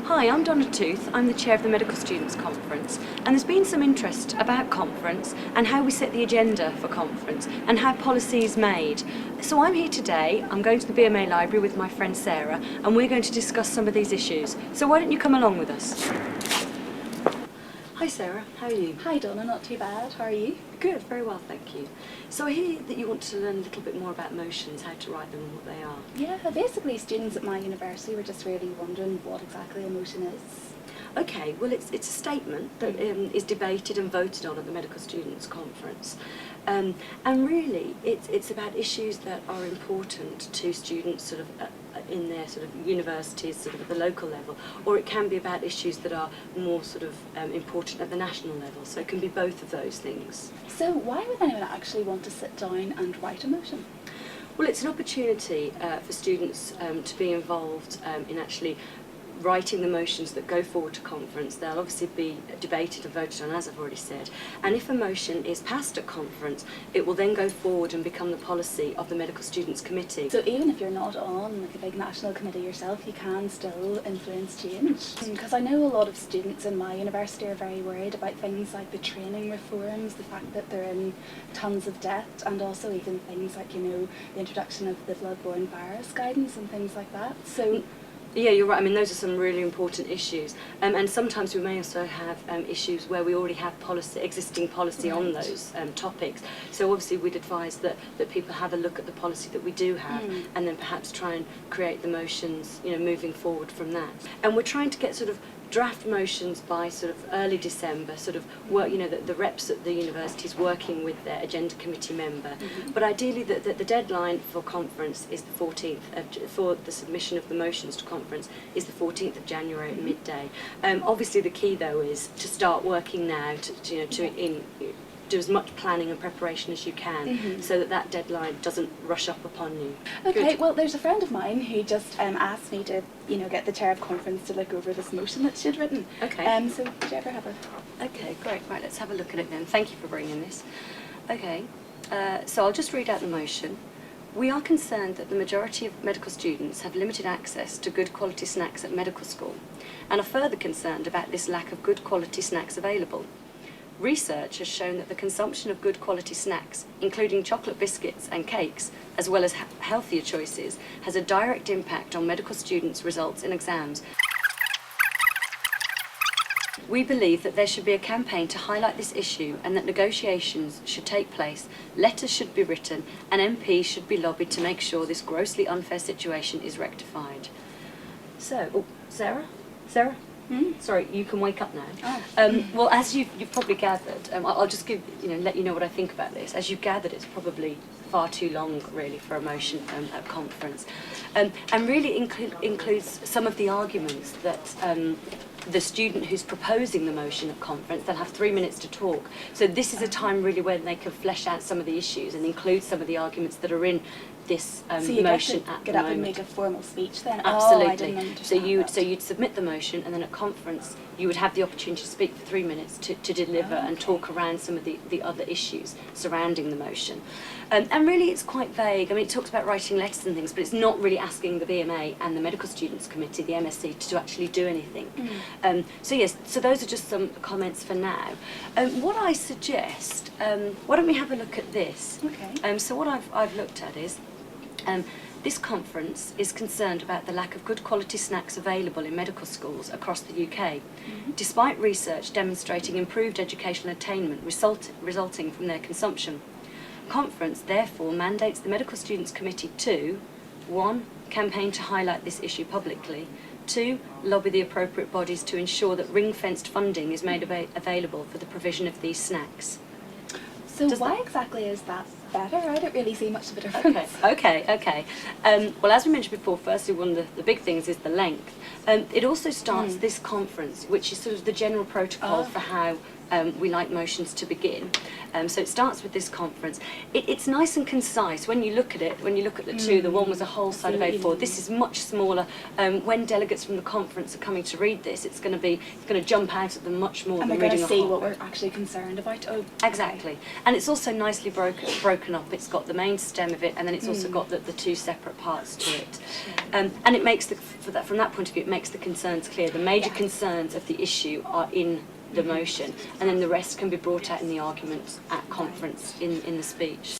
Hi, I'm Donna Tooth. I'm the chair of the Medical Students Conference, and there's been some interest about conference and how we set the agenda for conference and how policy is made. So I'm here today, I'm going to the BMA library with my friend Sarah, and we're going to discuss some of these issues. So why don't you come along with us? Hi Sarah, how are you? Hi Donna, not too bad. How are you? Good, very well, thank you. So I hear that you want to learn a little bit more about motions, how to write them and what they are. Yeah, basically students at my university were just really wondering what exactly a motion is. Okay, well it's a statement that is debated and voted on at the Medical Students Conference. And really it's about issues that are important to students sort of in their sort of universities, sort of at the local level, or it can be about issues that are more sort of important at the national level. So it can be both of those things. So why would anyone actually want to sit down and write a motion? Well, it's an opportunity for students to be involved in actually writing the motions that go forward to conference. They'll obviously be debated and voted on, as I've already said, and if a motion is passed at conference, it will then go forward and become the policy of the Medical Students Committee. So even if you're not on like a big national committee yourself, you can still influence change? Because I know a lot of students in my university are very worried about things like the training reforms, the fact that they're in tons of debt, and also even things like, you know, the introduction of the bloodborne virus guidance and things like that. So yeah, you're right. I mean, those are some really important issues, and sometimes we may also have issues where we already have existing policy on those topics. So obviously, we'd advise that people have a look at the policy that we do have, and then perhaps try and create the motions, you know, moving forward from that. And we're trying to get sort of draft motions by sort of early December, sort of work, you know, the reps at the universities working with their agenda committee member. But ideally the deadline for conference is the 14th, for the submission of the motions to conference is the 14th of January at midday. Obviously the key though is to start working now to do as much planning and preparation as you can so that deadline doesn't rush up upon you. Okay, Good. well there's a friend of mine who just asked me to, you know, get the chair of conference to look over this motion that she'd written. Okay. So did you ever have a... Okay, great. Right, let's have a look at it then. Thank you for bringing this. Okay, so I'll just read out the motion. We are concerned that the majority of medical students have limited access to good quality snacks at medical school and are further concerned about this lack of good quality snacks available. Research has shown that the consumption of good quality snacks, including chocolate biscuits and cakes, as well as healthier choices, has a direct impact on medical students' results in exams. We believe that there should be a campaign to highlight this issue and that negotiations should take place, letters should be written, and MPs should be lobbied to make sure this grossly unfair situation is rectified. So, Sarah? Sarah? Sorry, you can wake up now. Well, as you've probably gathered, I'll just let you know what I think about this. As you've gathered, it's probably far too long, really, for a motion at conference, and really includes some of the arguments that the student who's proposing the motion at conference, they'll have 3 minutes to talk. So this is a time really when they can flesh out some of the issues and include some of the arguments that are in this motion at the moment. Get up and make a formal speech then? Absolutely. Oh, I didn't understand So you'd submit the motion, and then at conference you would have the opportunity to speak for 3 minutes to deliver and talk around some of the other issues surrounding the motion. And really it's quite vague. I mean, it talks about writing letters and things, but it's not really asking the BMA and the Medical Students Committee, the MSc, to actually do anything. So yes, so those are just some comments for now. What I suggest, why don't we have a look at this? Okay. So what I've looked at is, this conference is concerned about the lack of good quality snacks available in medical schools across the UK, despite research demonstrating improved educational attainment resulting from their consumption. Conference therefore mandates the Medical Students Committee to 1. Campaign to highlight this issue publicly, 2. Lobby the appropriate bodies to ensure that ring-fenced funding is made available for the provision of these snacks. So why exactly is that better? I don't really see much of a difference. Okay. Well, as we mentioned before, firstly, one of the big things is the length. It also starts this conference, which is sort of the general protocol for how we like motions to begin. So it starts with this conference. It's nice and concise when you look at it. When you look at the two, the one was a whole side of A4. This is much smaller. When delegates from the conference are coming to read this, it's going to jump out at them much more and than they're reading going to a see whole. what we're actually concerned about. Oh, Exactly, and it's also nicely broken up. It's got the main stem of it, and then it's also got the two separate parts to it. And it makes from that point of view, it makes the concerns clear. The major concerns of the issue are in the motion, and then the rest can be brought out in the arguments at conference in the speech.